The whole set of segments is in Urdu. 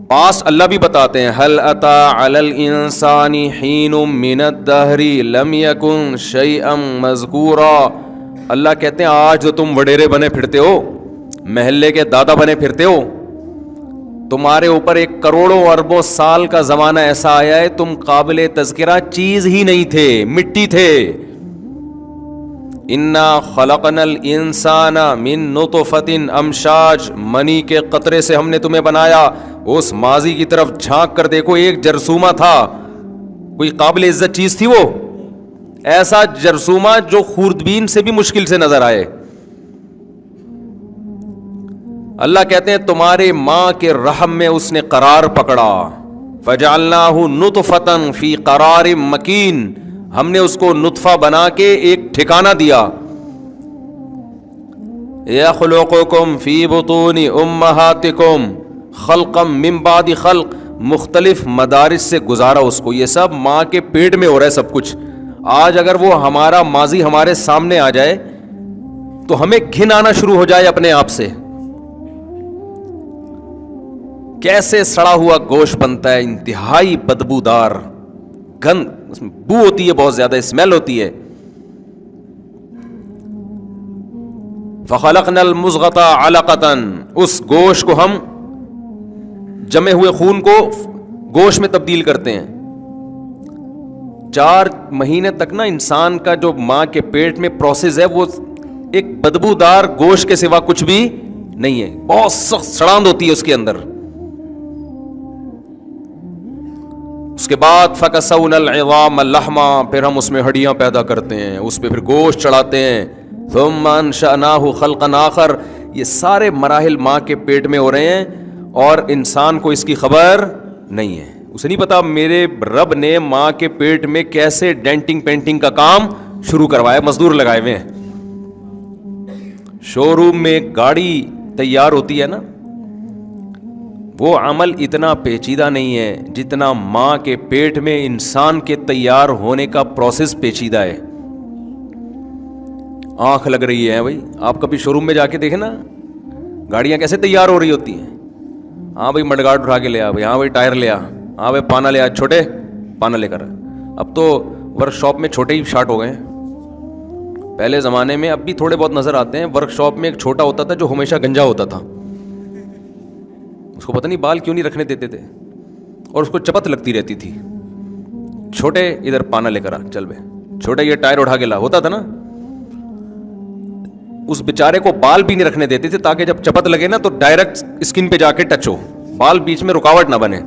پاس اللہ بھی بتاتے ہیں هل اتى على الانسان حين من الدهر لم يكن شيئا مذكورا. اللہ کہتے ہیں آج تو تم وڈیرے بنے پھرتے ہو, محلے کے دادا بنے پھرتے ہو, تمہارے اوپر 1 کروڑوں اربوں سال کا زمانہ ایسا آیا ہے تم قابل تذکرہ چیز ہی نہیں تھے, مٹی تھے. انا خلقنا الانسان من نطفۃ امشاج, منی کے قطرے سے ہم نے تمہیں بنایا. اس ماضی کی طرف جھانک کر دیکھو, ایک جرثومہ تھا, کوئی قابل عزت چیز تھی وہ, ایسا جرثومہ جو خوردبین سے بھی مشکل سے نظر آئے. اللہ کہتے ہیں تمہارے ماں کے رحم میں اس نے قرار پکڑا. فجعلناہ نطفۃ فی قرار مکین, ہم نے اس کو نطفہ بنا کے ایک ٹھکانہ دیا. یخلقکم فی بطون امہاتکم خلقا من بعد خلق, مختلف مدارس سے گزارا اس کو. یہ سب ماں کے پیٹ میں ہو رہا ہے سب کچھ. آج اگر وہ ہمارا ماضی ہمارے سامنے آ جائے تو ہمیں گھن آنا شروع ہو جائے اپنے آپ سے. کیسے سڑا ہوا گوشت بنتا ہے, انتہائی بدبودار, گند, اس میں بو ہوتی ہے, بہت زیادہ اسمیل ہوتی ہے. فخلقنا المضغۃ علقۃ, اس گوشت کو ہم جمے ہوئے خون کو گوشت میں تبدیل کرتے ہیں. 4 مہینے تک نا انسان کا جو ماں کے پیٹ میں پروسیس ہے وہ ایک بدبودار گوشت کے سوا کچھ بھی نہیں ہے, بہت سخت سڑاند ہوتی ہے اس کے اندر. اس کے بعد فکسونا العظام لحما, پھر ہم اس میں ہڈیاں پیدا کرتے ہیں, اس پہ پھر گوشت چڑھاتے ہیں. ثم انشأناہ خلقا آخر, یہ سارے مراحل ماں کے پیٹ میں ہو رہے ہیں اور انسان کو اس کی خبر نہیں ہے. اسے نہیں پتا میرے رب نے ماں کے پیٹ میں کیسے ڈینٹنگ پینٹنگ کا کام شروع کروایا, مزدور لگائے ہوئے ہیں. شو روم میں گاڑی تیار ہوتی ہے نا, وہ عمل اتنا پیچیدہ نہیں ہے جتنا ماں کے پیٹ میں انسان کے تیار ہونے کا پروسیس پیچیدہ ہے. آنکھ لگ رہی ہے بھائی, آپ کبھی شو روم میں جا کے دیکھیں نا گاڑیاں کیسے تیار ہو رہی ہوتی ہیں. ہاں بھائی مڈگارڈ اٹھا کے لے آ, بھائی ہاں بھائی ٹائر لے آ, ہاں بھائی پانا لے آ, چھوٹے پانا لے کر. اب تو ورک شاپ میں چھوٹے ہی شارٹ ہو گئے ہیں. پہلے زمانے میں, اب بھی تھوڑے بہت نظر آتے ہیں, ورک شاپ میں ایک چھوٹا ہوتا تھا جو ہمیشہ گنجا ہوتا تھا. اس کو پتہ نہیں بال کیوں نہیں رکھنے دیتے تھے اور اس کو چپت لگتی رہتی تھی. چھوٹے ادھر پانا لے کر آ, چل بے چھوٹے یہ ٹائر اٹھا کے لا, ہوتا تھا نا. اس بیچارے کو بال بھی نہیں رکھنے دیتے تھے تاکہ جب چپت لگے نا تو ڈائریکٹ اسکن پہ جا کے ٹچ ہو, بال بیچ میں رکاوٹ نہ بنے.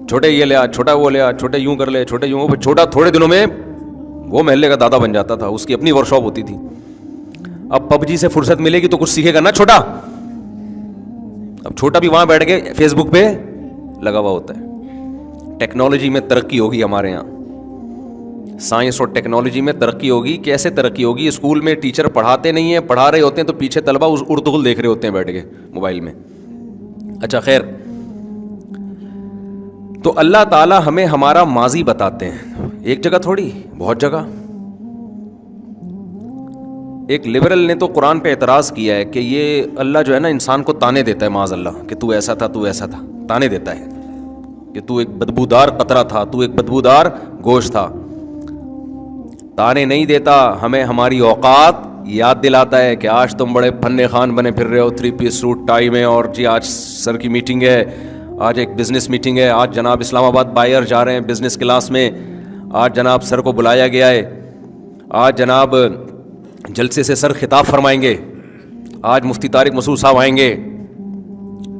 چھوٹے یہ لے آ, چھوٹا وہ لے آ, چھوٹے یوں کر لے, چھوٹے یوں. چھوٹا تھوڑے دنوں میں وہ محلے کا دادا بن جاتا تھا, اس کی اپنی ورک شاپ ہوتی تھی. اب پب جی سے فرصت ملے گی تو کچھ سیکھے گا نا چھوٹا. اب چھوٹا بھی وہاں بیٹھ کے فیس بک پہ لگا ہوا ہوتا ہے. ٹیکنالوجی میں ترقی ہوگی ہمارے یہاں, سائنس اور ٹیکنالوجی میں ترقی ہوگی. کیسے ترقی ہوگی؟ اسکول میں ٹیچر پڑھاتے نہیں ہیں, پڑھا رہے ہوتے ہیں تو پیچھے طلبہ اس اردغل دیکھ رہے ہوتے ہیں بیٹھ کے موبائل میں. اچھا خیر, تو اللہ تعالیٰ ہمیں ہمارا ماضی بتاتے ہیں, ایک جگہ تھوڑی, بہت جگہ. ایک لبرل نے تو قرآن پہ اعتراض کیا ہے کہ یہ اللہ جو ہے نا انسان کو تانے دیتا ہے, معاذ اللہ, کہ تو ایسا تھا, تو ایسا تھا, تانے دیتا ہے کہ تو ایک بدبودار قطرہ تھا, تو ایک بدبودار گوشت تھا. تانے نہیں دیتا, ہمیں ہماری اوقات یاد دلاتا ہے کہ آج تم بڑے پھنے خان بنے پھر رہے ہو, 3 پیس سوٹ ٹائی میں, اور جی آج سر کی میٹنگ ہے, آج ایک بزنس میٹنگ ہے, آج جناب اسلام آباد بائر جا رہے ہیں بزنس کلاس میں, آج جناب سر کو بلایا گیا ہے, آج جناب جلسے سے سر خطاب فرمائیں گے, آج مفتی طارق مسعود صاحب آئیں گے,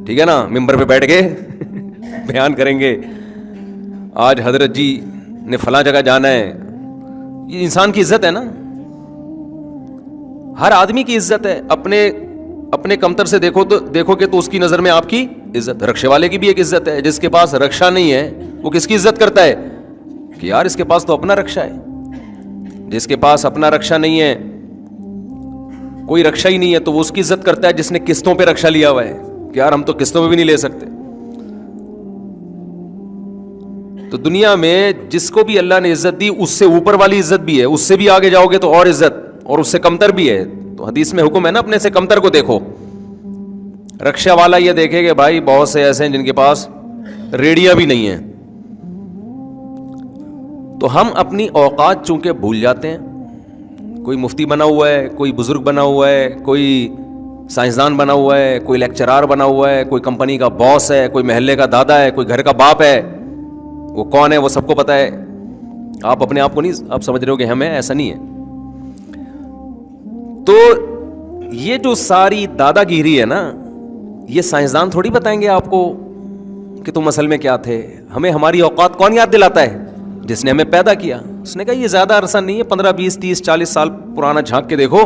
ٹھیک ہے نا, ممبر پہ بیٹھ کے بیان کریں گے, آج حضرت جی نے فلاں جگہ جانا ہے. یہ انسان کی عزت ہے نا, ہر آدمی کی عزت ہے. اپنے کمتر سے دیکھو کہ تو اس کی نظر میں آپ کی عزت. رکشے والے کی بھی ایک عزت ہے, جس کے پاس رکشہ نہیں ہے وہ کس کی عزت کرتا ہے کہ یار اس کے پاس تو اپنا رکشہ ہے. جس کے پاس اپنا رکشہ نہیں ہے, کوئی رکشہ ہی نہیں ہے, تو وہ اس کی عزت کرتا ہے جس نے قسطوں پہ رکشہ لیا ہوا ہے کہ یار ہم تو قسطوں پہ بھی نہیں لے سکتے. تو دنیا میں جس کو بھی اللہ نے عزت دی اس سے اوپر والی عزت بھی ہے, اس سے بھی آگے جاؤ گے تو اور عزت, اور اس سے کمتر بھی ہے. تو حدیث میں حکم ہے نا اپنے سے کمتر کو دیکھو. رکشہ والا یہ دیکھے کہ بھائی بہت سے ایسے ہیں جن کے پاس ریڑیاں بھی نہیں ہیں. تو ہم اپنی اوقات چونکہ بھول جاتے ہیں. کوئی مفتی بنا ہوا ہے, کوئی بزرگ بنا ہوا ہے, کوئی سائنسدان بنا ہوا ہے, کوئی لیکچرار بنا ہوا ہے, کوئی کمپنی کا باس ہے, کوئی محلے کا دادا ہے, کوئی گھر کا باپ ہے. وہ کون ہے وہ سب کو پتہ ہے. آپ اپنے آپ کو نہیں آپ سمجھ رہے ہو کہ ہمیں ایسا نہیں ہے. تو یہ جو ساری دادا گیری ہے نا, یہ سائنسدان تھوڑی بتائیں گے آپ کو کہ تم اصل میں کیا تھے. ہمیں ہماری اوقات کون یاد دلاتا ہے؟ جس نے ہمیں پیدا کیا. اس نے کہا یہ زیادہ عرصہ نہیں ہے, 15 20 30 40 سال پرانا جھانک کے دیکھو,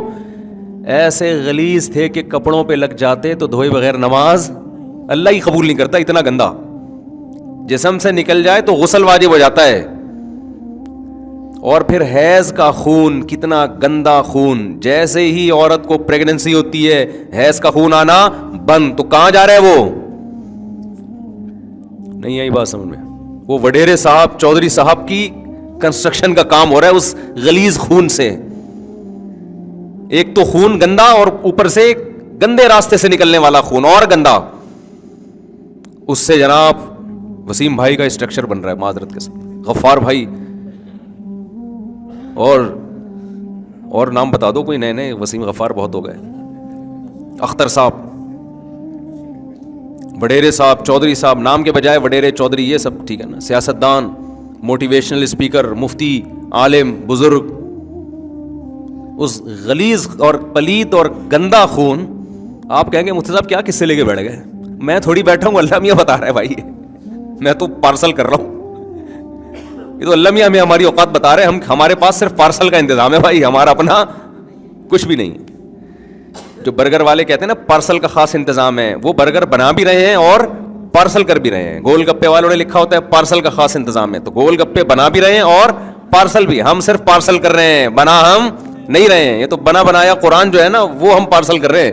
ایسے غلیظ تھے کہ کپڑوں پہ لگ جاتے تو دھوئے بغیر نماز اللہ ہی قبول نہیں کرتا, اتنا گندا. جسم سے نکل جائے تو غسل واجب ہو جاتا ہے. اور پھر حیض کا خون, کتنا گندا خون. جیسے ہی عورت کو پریگننسی ہوتی ہے حیض کا خون آنا بند. تو کہاں جا رہا ہے وہ؟ نہیں آئی بات سمجھ میں؟ وہ وڈیرے صاحب چودھری صاحب کی کنسٹرکشن کا کام ہو رہا ہے اس غلیظ خون سے. ایک تو خون گندا اور اوپر سے گندے راستے سے نکلنے والا خون اور گندا. اس سے جناب وسیم بھائی کا اسٹرکچر بن رہا ہے معذرت کے ساتھ, غفار بھائی اور نام بتا دو کوئی نئے نئے. وسیم غفار بہت ہو گئے. اختر صاحب, وڈیرے صاحب, چودھری صاحب, نام کے بجائے وڈیرے چودھری, یہ سب ٹھیک ہے نا. سیاستدان, موٹیویشنل اسپیکر, مفتی, عالم, بزرگ. اس غلیظ اور پلید اور گندا خون آپ کہیں گے مفتی صاحب کیا قصے لے کے بیٹھ گئے؟ میں تھوڑی بیٹھا ہوں, اللہ میاں بتا رہا ہے بھائی, میں تو پارسل کر رہا ہوں. یہ تو اللہ میاں ہمیں ہماری اوقات بتا رہے ہیں. ہمارے پاس صرف پارسل کا انتظام ہے بھائی, ہمارا اپنا کچھ بھی نہیں. جو برگر والے کہتے ہیں نا پارسل کا خاص انتظام ہے, وہ برگر بنا بھی رہے ہیں اور پارسل کر بھی رہے ہیں. گول گپے والوں نے لکھا ہوتا ہے پارسل کا خاص انتظام ہے, تو گول گپے بنا بھی رہے ہیں اور پارسل بھی. ہم صرف پارسل کر رہے ہیں, بنا ہم نہیں رہے ہیں. یہ تو بنا بنایا قرآن جو ہے نا وہ ہم پارسل کر رہے ہیں.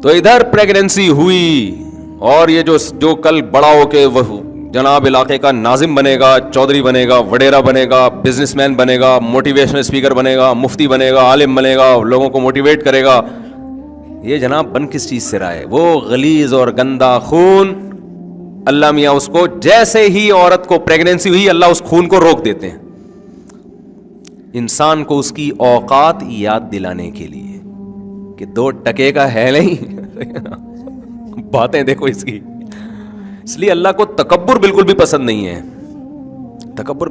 تو ادھر پریگننسی ہوئی, اور یہ جو کل بڑا ہو کے وہ جناب علاقے کا ناظم بنے گا, چودھری بنے گا, وڈیرا بنے گا, بزنس مین بنے گا, موٹیویشنل اسپیکر بنے گا, مفتی بنے گا, عالم بنے گا, لوگوں کو موٹیویٹ کرے گا. یہ جناب بن کس چیز سے رہا ہے؟ وہ غلیظ اور گندا خون. اللہ میاں اس کو جیسے ہی عورت کو پریگننسی ہوئی اللہ اس خون کو روک دیتے ہیں, انسان کو اس کی اوقات یاد دلانے کے لیے کہ 2 ٹکے کا ہے نہیں. باتیں دیکھو اس کی. اس لیے اللہ کو تکبر بالکل بھی پسند نہیں ہے. تکبر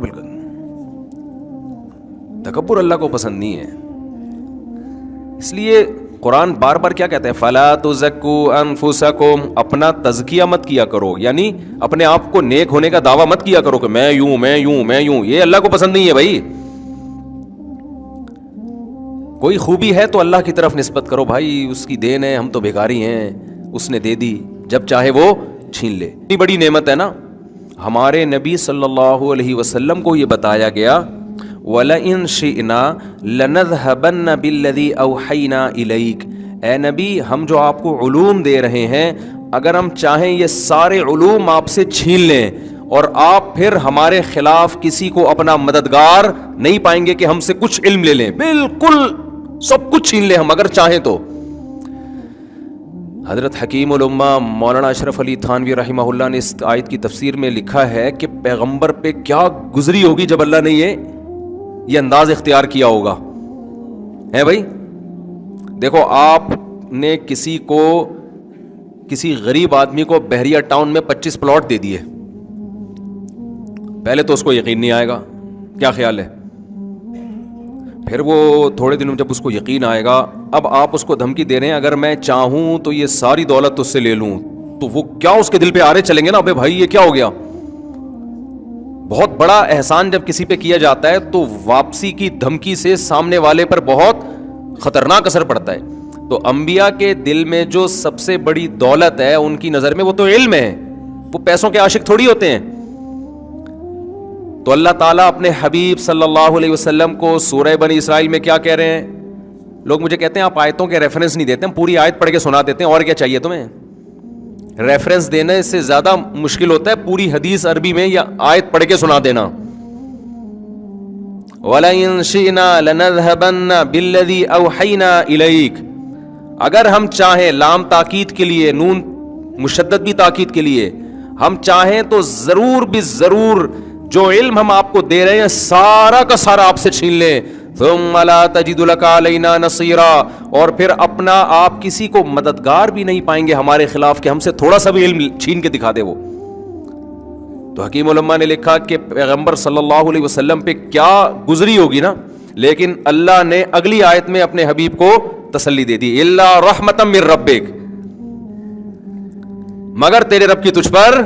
اللہ کو پسند نہیں ہے. اس لیے قرآن بار بار کیا کہتا ہے؟ فلا تزکوا انفسکم, اپنا تزکیہ مت کیا کرو, یعنی اپنے آپ کو نیک ہونے کا دعویٰ مت کیا کرو کہ میں یوں میں یوں میں یوں. یہ اللہ کو پسند نہیں ہے بھائی. کوئی خوبی ہے تو اللہ کی طرف نسبت کرو بھائی, اس کی دین ہے, ہم تو بھیکاری ہیں, اس نے دے دی, جب چاہے وہ چھین لے. اتنی بڑی نعمت ہے نا. ہمارے نبی صلی اللہ علیہ وسلم کو یہ بتایا گیا وَلَئِن شِئْنَا لَنَذْهَبَنَّ بِالَّذِي أَوْحَيْنَا إِلَيْكَ, اے نبی ہم جو آپ کو علوم دے رہے ہیں, اگر ہم چاہیں یہ سارے علوم آپ سے چھین لیں اور آپ پھر ہمارے خلاف کسی کو اپنا مددگار نہیں پائیں گے کہ ہم سے کچھ علم لے لیں, بالکل سب کچھ چھین لیں ہم اگر چاہیں تو. حضرت حکیم الامہ مولانا اشرف علی تھانوی رحمہ اللہ نے اس آیت کی تفسیر میں لکھا ہے کہ پیغمبر پہ کیا گزری ہوگی جب اللہ نے یہ انداز اختیار کیا ہوگا. ہے بھائی, دیکھو آپ نے کسی غریب آدمی کو بحریہ ٹاؤن میں 25 پلاٹ دے دیے, پہلے تو اس کو یقین نہیں آئے گا, کیا خیال ہے؟ پھر وہ تھوڑے دنوں جب اس کو یقین آئے گا, اب آپ اس کو دھمکی دے رہے ہیں اگر میں چاہوں تو یہ ساری دولت اس سے لے لوں, تو وہ کیا اس کے دل پہ آرے چلیں گے نا, ابے بھائی یہ کیا ہو گیا. بہت بڑا احسان جب کسی پہ کیا جاتا ہے تو واپسی کی دھمکی سے سامنے والے پر بہت خطرناک اثر پڑتا ہے. تو انبیاء کے دل میں جو سب سے بڑی دولت ہے ان کی نظر میں وہ تو علم ہے, وہ پیسوں کے عاشق تھوڑی ہوتے ہیں. تو اللہ تعالیٰ اپنے حبیب صلی اللہ علیہ وسلم کو سورہ بنی اسرائیل میں کیا کہہ رہے ہیں؟ لوگ مجھے کہتے ہیں آپ آیتوں کے ریفرنس نہیں دیتے, ہم پوری آیت پڑھ کے سنا دیتے ہیں, اور کیا چاہیے تمہیں؟ ریفرنس دینے سے زیادہ مشکل ہوتا ہے پوری حدیث عربی میں یا آیت پڑھ کے سنا دینا. وَلَئِن شِئْنَا لَنَذْهَبَنَّ بِالَّذِي أَوْحَيْنَا إِلَيْكَ. اگر ہم چاہیں، لام تاکید کے لیے، نون مشدد بھی تاکید کے لیے، ہم چاہیں تو ضرور بھی ضرور جو علم ہم آپ کو دے رہے ہیں سارا کا سارا آپ سے چھین لیں. ثم لا تجد لك علينا نصيرا. اور پھر اپنا آپ کسی کو مددگار بھی نہیں پائیں گے ہمارے خلاف کہ ہم سے تھوڑا سا بھی علم چھین کے دکھا دے وہ. تو حکیم علماء نے لکھا کہ پیغمبر صلی اللہ علیہ وسلم پہ کیا گزری ہوگی نا، لیکن اللہ نے اگلی آیت میں اپنے حبیب کو تسلی دے دی. الا رحمتا من ربک، مگر تیرے رب کی تجھ پر،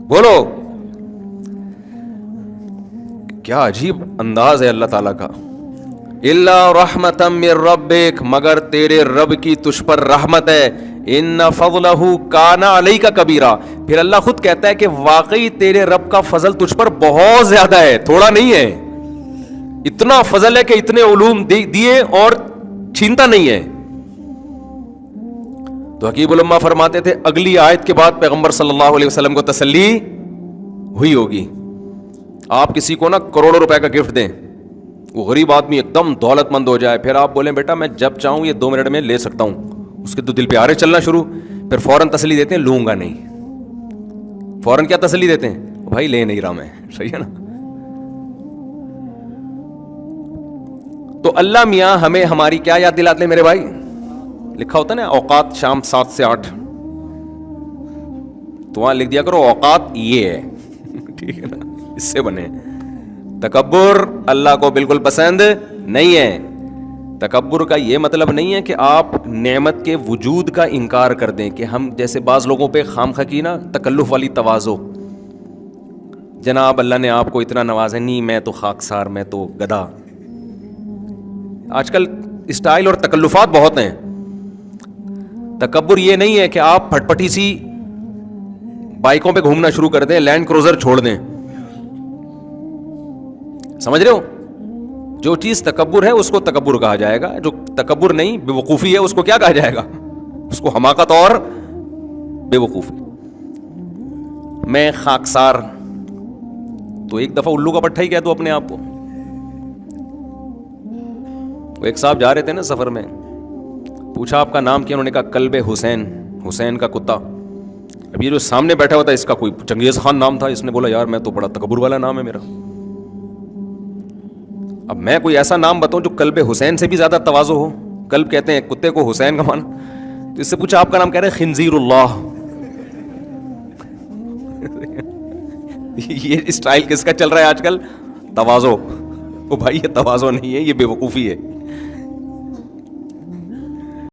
بولو کیا عجیب انداز ہے اللہ تعالیٰ کا. الا رحمتا من ربک، مگر تیرے رب کی تجھ پر رحمت ہے. ان فضلہ کان علیک کبیرا. پھر اللہ خود کہتا ہے کہ واقعی تیرے رب کا فضل تجھ پر بہت زیادہ ہے، تھوڑا نہیں ہے. اتنا فضل ہے کہ اتنے علوم دیے اور چھینتا نہیں ہے. تو حکیم علماء فرماتے تھے اگلی آیت کے بعد پیغمبر صلی اللہ علیہ وسلم کو تسلی ہوئی ہوگی. آپ کسی کو نا کروڑوں روپے کا گفٹ دیں، وہ غریب آدمی ایک دم دولت مند ہو جائے، پھر آپ بولیں بیٹا میں جب چاہوں یہ 2 منٹ میں لے سکتا ہوں، اس کے تو دل پہ آرے چلنا شروع، پھر فوراً تسلی دیتے ہیں لوں گا نہیں. فوراً کیا تسلی دیتے ہیں؟ بھائی لے نہیں رہا میں. صحیح ہے نا. تو اللہ میاں ہمیں ہماری کیا یاد دلاتے ہیں میرے بھائی؟ لکھا ہوتا ہے نا اوقات شام 7 سے 8، تو وہاں لکھ دیا کرو اوقات یہ ہے. ٹھیک ہے نا، اس سے بنے. تکبر اللہ کو بالکل پسند نہیں ہے. تکبر کا یہ مطلب نہیں ہے کہ آپ نعمت کے وجود کا انکار کر دیں، کہ ہم جیسے بعض لوگوں پہ خامخواہ کی نا تکلف والی تواضع، جناب اللہ نے آپ کو اتنا نوازا، نہیں میں تو خاکسار، میں تو گدھا. آج کل اسٹائل اور تکلفات بہت ہیں. تکبر یہ نہیں ہے کہ آپ پھٹ پٹی سی بائکوں پہ گھومنا شروع کر دیں، لینڈ کروزر چھوڑ دیں. سمجھ رہے ہو؟ جو چیز تکبر ہے اس کو تکبر کہا جائے گا، جو تکبر نہیں بے وقوفی ہے اس کو کیا کہا جائے گا؟ اس کو حماقت اور بے وقوفی. میں خاکسار، تو ایک دفعہ الو کا پٹھا ہی کہہ دو اپنے آپ کو. وہ ایک صاحب جا رہے تھے نا سفر میں، پوچھا آپ کا نام کیا؟ انہوں نے کہا کلب حسین، حسین کا کتا. اب یہ جو سامنے بیٹھا ہوا تھا اس کا کوئی چنگیز خان نام تھا، اس نے بولا یار میں تو بڑا تکبر والا نام ہے میرا. اب میں کوئی ایسا نام بتاؤں جو کلب حسین سے بھی زیادہ تواضع ہو. کلب کہتے ہیں کتے کو، حسین کا معنی. تو اس سے پوچھا آپ کا نام، کہہ رہے خنزیر اللہ. یہ اسٹائل کس کا چل رہا ہے آج کل؟ تواضع. وہ بھائی یہ تواضع نہیں ہے، یہ بے وقوفی ہے.